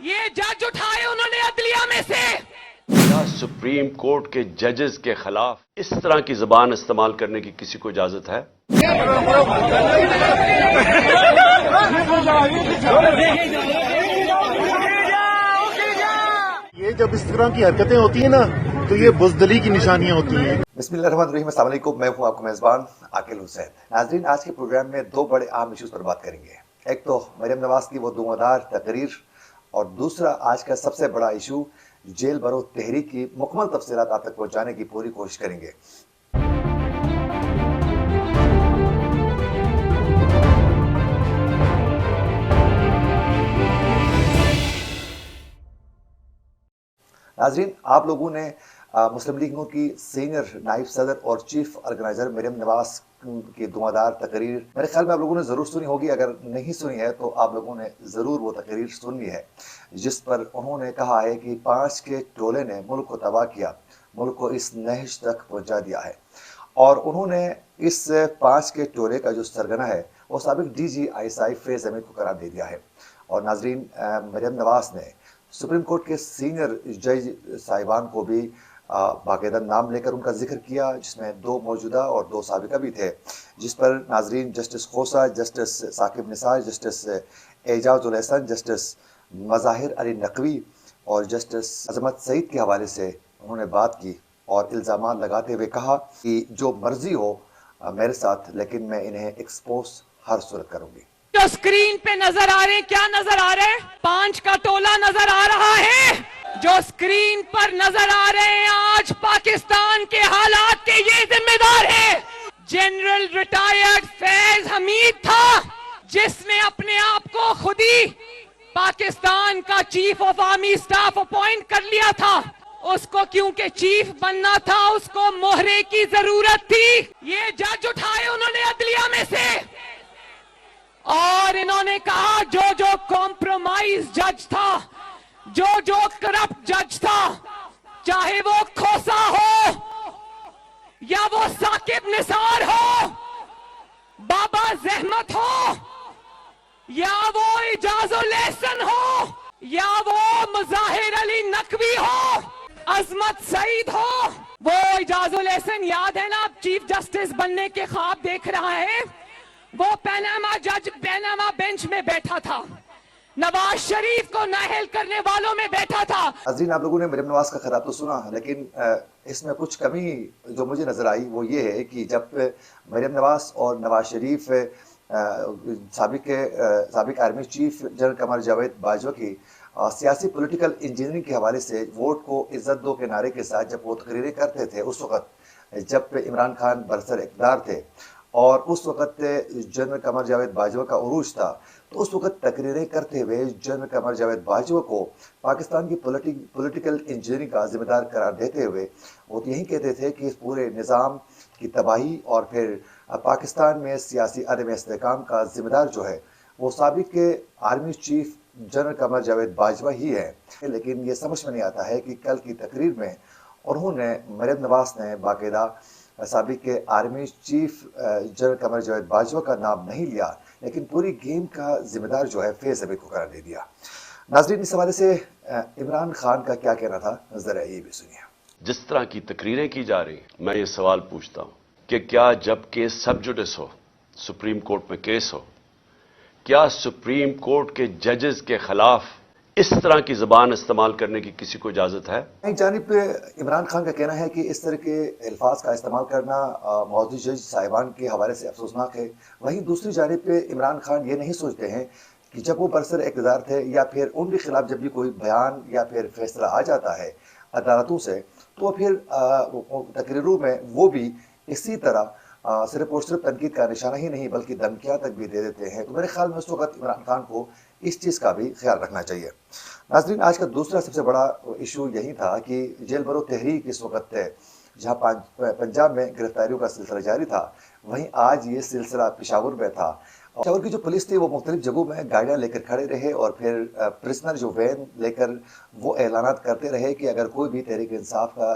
ये जज उठाए उन्होंने अदलिया में से। क्या सुप्रीम कोर्ट के जजेस के खिलाफ इस तरह की जबान इस्तेमाल करने की किसी को इजाजत है? ये जब इस तरह की हरकतें होती हैं ना, तो ये बुज़दिली की निशानियां होती हैं। बिस्मिल्लाहिर्रहमानिर्रहीम, अस्सलाम वालेकुम। मैं हूं आपका मेजबान आकिल हुसैन। नाजरीन, आज के प्रोग्राम में दो बड़े अहम इश्यूज पर बात करेंगे। एक तो मरियम नवाज की वो धुआंधार तकरीर, और दूसरा आज का सबसे बड़ा इशू जेल भरो तहरीक की मुकम्मल तफसीलात आप तक पहुंचाने की पूरी कोशिश करेंगे। नाजरीन, आप लोगों ने मुस्लिम लीग नून की सीनियर नायब सदर और चीफ ऑर्गेनाइजर मरियम नवाज की धुआंधार तकरीर मेरे ख्याल में आप लोगों ने ज़रूर सुनी होगी। अगर नहीं सुनी है तो आप लोगों ने ज़रूर वो तकरीर सुनी है, जिस पर उन्होंने कहा है कि 5 के टोले ने मुल्क को तबाह किया, मुल्क को इस नहज तक पहुंचा दिया है। और उन्होंने इस 5 के टोले का जो सरगना है वो साबिक DGI फैज़ अहमद को करार दे दिया है। और नाजरीन, मरियम नवाज ने सुप्रीम कोर्ट के सीनियर जज साहिबान को भी बाकायदा नाम लेकर उनका जिक्र किया, जिसमें 2 मौजूदा और 2 साबिका भी थे, जिस पर नाजरीन justice Khosa, justice Saqib Nisar, justice Ejazul Ahsan, justice Mazahir Ali Naqvi और जस्टिस अजमत सईद के हवाले से उन्होंने बात की और इल्ज़ाम लगाते हुए कहा कि जो मर्जी हो मेरे साथ, लेकिन मैं इन्हें एक्सपोज हर सूरत करूंगी। जो स्क्रीन पे नजर आ रहे हैं, क्या नजर आ रहे हैं? 5 का टोला नजर आ रहा है। जो स्क्रीन पर नजर आ रहे हैं आज पाकिस्तान के हालात के ये जिम्मेदार है जनरल रिटायर्ड फैज हमीद था, जिसने अपने आप को खुद ही पाकिस्तान का chief of army staff appoint कर लिया था। उसको क्योंकि चीफ बनना था, उसको मोहरे की जरूरत थी। ये जज उठाए उन्होंने अदलिया में से और इन्होंने कहा जो जो कॉम्प्रोमाइज जज था, जो जो करप्ट जज था, चाहे वो खोसा हो या वो साकिब निसार हो, बाबा जहमत हो या वो इजाजुल एहसन हो या वो मज़ाहिर अली नकवी हो, अजमत सईद हो। वो इजाजुल एहसन याद है ना, चीफ जस्टिस बनने के ख्वाब देख रहा है। वो पैनामा जज पैनामा बेंच में बैठा था, नवाज शरीफ को नाअहल करने वालों में बैठा था। नाज़रीन, आप लोगों ने मरियम नवाज का खिताब तो सुना, लेकिन इसमें कुछ कमी जो मुझे नजर आई वो ये है कि जब मरियम नवाज और नवाज शरीफ साबिक army chief general Qamar Javed Bajwa की सियासी पॉलिटिकल इंजीनियरिंग के हवाले से वोट को इज्जत दो के नारे के साथ जब वो तकरीरें करते थे, उस वक्त जब इमरान खान बरसर इक़्तिदार थे और उस वक्त जनरल कमर जावेद बाजवा का उरूज था, तो उस वक्त तकरीरें करते हुए जनरल कमर जावेद बाजवा को पाकिस्तान की पॉलिटिकल इंजीनियरिंग का जिम्मेदार करार देते हुए वो तो यही कहते थे कि इस पूरे निज़ाम की तबाही और फिर पाकिस्तान में सियासी अदम इस्तेहकाम का जिम्मेदार जो है वो साबिक के army chief general Qamar Javed Bajwa ही है। लेकिन ये समझ में नहीं आता है कि कल की तकरीर में उन्होंने मरियम नवाज ने बाकायदा साबिक के army chief general Qamar Javed Bajwa का नाम नहीं लिया, लेकिन पूरी गेम का जिम्मेदार जो है फैज़ अहमद को करार दे दिया। नाज़रीन, इस हवाले से इमरान खान का क्या कहना था, जरा ये भी सुनिए। जिस तरह की तकरीरें की जा रही, मैं ये सवाल पूछता हूं कि क्या जब केस सब जुडिस हो, सुप्रीम कोर्ट में केस हो, क्या सुप्रीम कोर्ट के जजेस के खिलाफ इस तरह की जबान इस्तेमाल करने की किसी को इजाजत है? एक जानिब पे इमरान खान का कहना है कि इस तरह के अल्फाज का इस्तेमाल करना मौजूद जज साहिबान के हवाले से अफसोसनाक है। वहीं दूसरी जानिब पे इमरान खान ये नहीं सोचते हैं कि जब वो बरसर इक़्तिदार थे या फिर उनके खिलाफ जब भी कोई बयान या फिर फैसला आ जाता है अदालतों से, तो फिर तकरीरों में वो भी इसी तरह सिर्फ और सिर्फ तनकीद का निशाना ही नहीं बल्कि धमकियां तक भी दे देते हैं। तो मेरे ख्याल में उस वक्त इमरान खान को इस चीज़ का भी ख्याल रखना चाहिए। नाज़रीन, आज का दूसरा सबसे बड़ा इशू यही था कि जेल भरो तहरीक इस वक्त जहाँ पंजाब में गिरफ्तारियों का सिलसिला जारी था, वहीं आज ये सिलसिला पेशावर में था। पेशावर की जो पुलिस थी वो मुख्तलिफ जगहों में गाड़ियाँ लेकर खड़े रहे और फिर प्रिजनर जो वैन लेकर वो ऐलानात करते रहे कि अगर कोई भी तहरीक इंसाफ का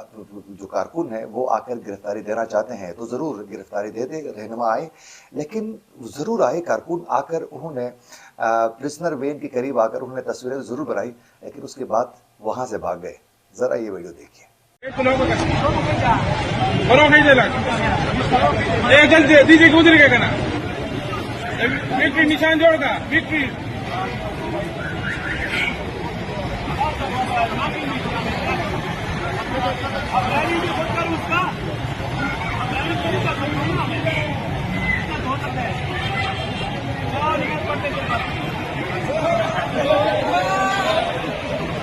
जो कारकुन है वो आकर गिरफ्तारी देना चाहते हैं तो ज़रूर गिरफ्तारी दे दे, रहनुमा आए। लेकिन ज़रूर आए कारकुन, आकर उन्होंने प्रिजनर वेन के करीब आकर उन्होंने तस्वीरें जरूर बनाई, लेकिन उसके बाद वहां से भाग गए। जरा ये वीडियो देखिए। दीजिए उधर क्या करना विक्ट्री निशान जोड़गा विक्ट्री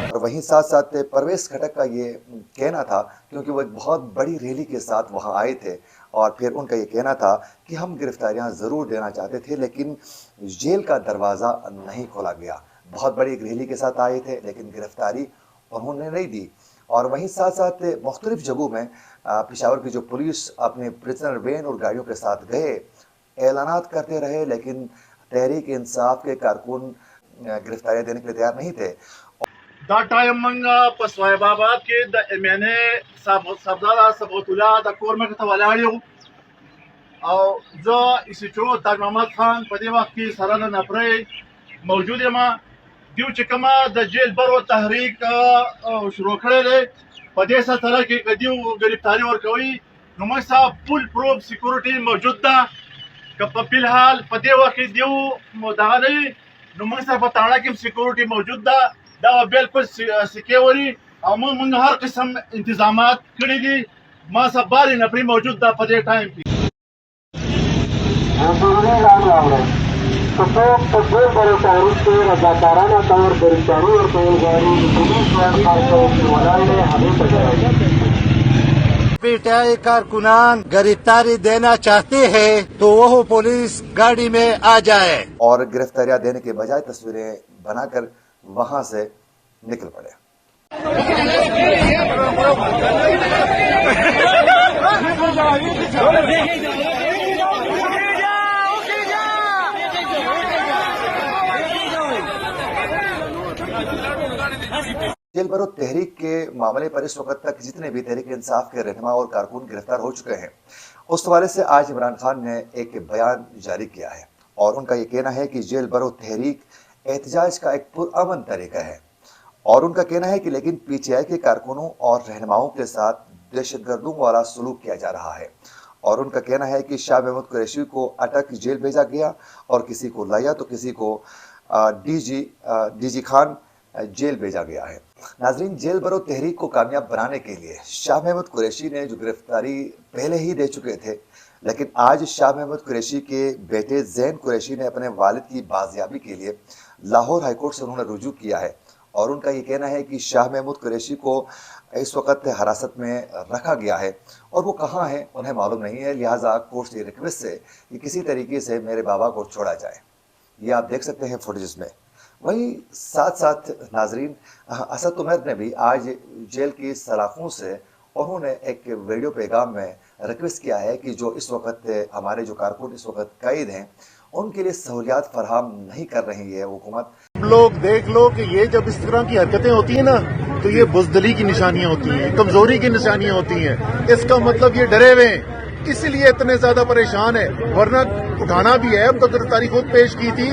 और वहीं साथ साथ परवेश खटक का ये कहना था, क्योंकि वो एक बहुत बड़ी रैली के साथ वहां आए थे और फिर उनका ये कहना था कि हम गिरफ्तारियां जरूर देना चाहते थे लेकिन जेल का दरवाजा नहीं खोला गया। बहुत बड़ी एक रैली के साथ आए थे लेकिन गिरफ्तारी उन्होंने नहीं दी। और वहीं साथ साथ मुख्तलिफ जगहों में पेशावर की जो पुलिस अपने प्रिजनर वैन और गाड़ियों के साथ गए, ऐलानात करते रहे, लेकिन तहरीक इंसाफ के कारकुन गिरफ्तारियां देने के लिए तैयार नहीं थे। दा टाइम मंगा पसवाबाद के मैंने सबदारा सबतुल्ला द कोरमक तवलाड़ियो और जो इसी चो ताज मोहम्मद खान पदे वक्त की सरन नफरे मौजूद मा दिव चिकमा द जेल बरो तहरीक शुरू खड़े रे पदे सा तरह के दिव गिरफ्तारी और कोई नुमसा फुल प्रूफ सिक्योरिटी मौजूदा कब फिलहाल पदे वक्त दिव मुदारे नुमसा बताना कि सिक्योरिटी मौजूदा दा बिल्कुल सिक्योरी और मंग हर किस्म इंतजामात करेगी मां सब बारी नफरी मौजूदा पदे टाइम की पीटीआई कारकुनान गिरफ्तारी देना चाहते हैं तो वो पुलिस गाड़ी में आ जाए। और गिरफ्तारियां देने के बजाय तस्वीरें बनाकर वहां से निकल पड़े। जेल भरो तहरीक के मामले पर इस वक्त तक जितने भी तहरीक इंसाफ के रहनुमा और कारकुन गिरफ्तार हो चुके हैं, उस हवाले से आज इमरान खान ने एक बयान जारी किया है और उनका ये कहना है कि जेल भरो तहरीक एहतजाज का एक पुरअमन तरीका है। और उनका कहना है कि लेकिन पीटीआई के कारकुनों और रहनुमाओं के साथ दहशतगर्दों वाला सलूक किया जा रहा है। और उनका कहना है कि शाह महमूद कुरैशी को अटक जेल भेजा गया और किसी को लाया तो किसी को डीजी खान जेल भेजा गया है। नाजरीन, जेल भरो तहरीक को कामयाब बनाने के लिए शाह महमूद कुरैशी ने जो गिरफ्तारी पहले ही दे चुके थे, लेकिन आज शाह महमूद कुरैशी के बेटे जैन कुरैशी ने अपने वालिद की बाजियाबी के लिए लाहौर हाईकोर्ट से उन्होंने रुजू किया है। और उनका ये कहना है कि शाह महमूद कुरैशी को इस वक्त हिरासत में रखा गया है और वो कहाँ है उन्हें मालूम नहीं है, लिहाजा कोर्ट से रिक्वेस्ट है कि किसी तरीके से मेरे बाबा को छोड़ा जाए। ये आप देख सकते हैं फुटेज में। वहीं साथ साथ नाजरीन, असद उमर ने भी आज जेल की सलाखों से उन्होंने एक वीडियो पैगाम में रिक्वेस्ट किया है कि जो इस वक्त हमारे जो कारकुन इस वक्त कैद हैं उनके लिए सहूलियात फराहम नहीं कर रही है हुकूमत। लोग देख लो कि ये जब इस तरह की हरकतें होती है ना, तो ये बुजदली की निशानियां होती हैं, कमजोरी की निशानियां होती हैं। इसका मतलब ये डरे हुए हैं, इसीलिए इतने ज्यादा परेशान है। वरना उठाना भी है। अब तो गिरफ्तारी खुद पेश की थी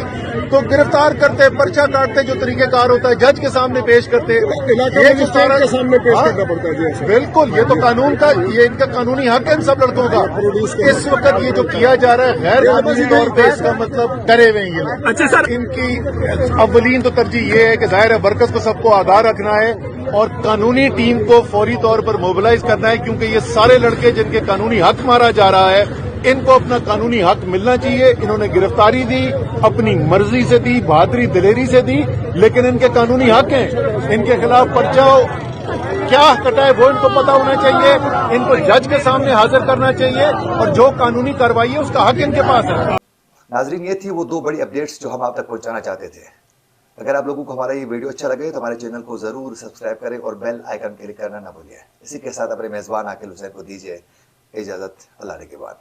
तो गिरफ्तार करते, पर्चा काटते, जो तरीकेकार होता है जज के सामने पेश करते, ये जो सारा के सामने पेश करना पड़ता है। बिल्कुल, ये तो कानून का, ये इनका कानूनी हक है इन सब लड़कों का। इस वक्त ये जो किया जा रहा है गैर कानूनी तौर पर, इसका मतलब डरे हुए हैं ये लोग। अच्छा सर, इनकी अव्वलीन तो तरजीह ये है कि जाहिर है बरकस को सबको आगाह रखना है और कानूनी टीम को फौरी तौर पर मोबिलाइज करना है, क्योंकि ये सारे लड़के जिनके कानूनी हक मारा जा रहा है, इनको अपना कानूनी हक मिलना चाहिए। इन्होंने गिरफ्तारी दी, अपनी मर्जी से दी, बहादुरी दिलेरी से दी, लेकिन इनके कानूनी हक हैं। इनके खिलाफ पर्चा क्या कटा है वो इनको पता होना चाहिए, इनको जज के सामने हाजिर करना चाहिए और जो कानूनी कार्रवाई है उसका हक इनके पास है। नाजरीन, ये थी वो दो बड़ी अपडेट्स जो हम आप तक पहुंचाना चाहते थे। अगर आप लोगों को हमारा ये वीडियो अच्छा लगे तो हमारे चैनल को जरूर सब्सक्राइब करें और बेल आइकन क्लिक करना ना भूलिए। इसी के साथ अपने मेजबान आकिल हुसैन को दीजिए इजाजत। अल्लाह के बाद।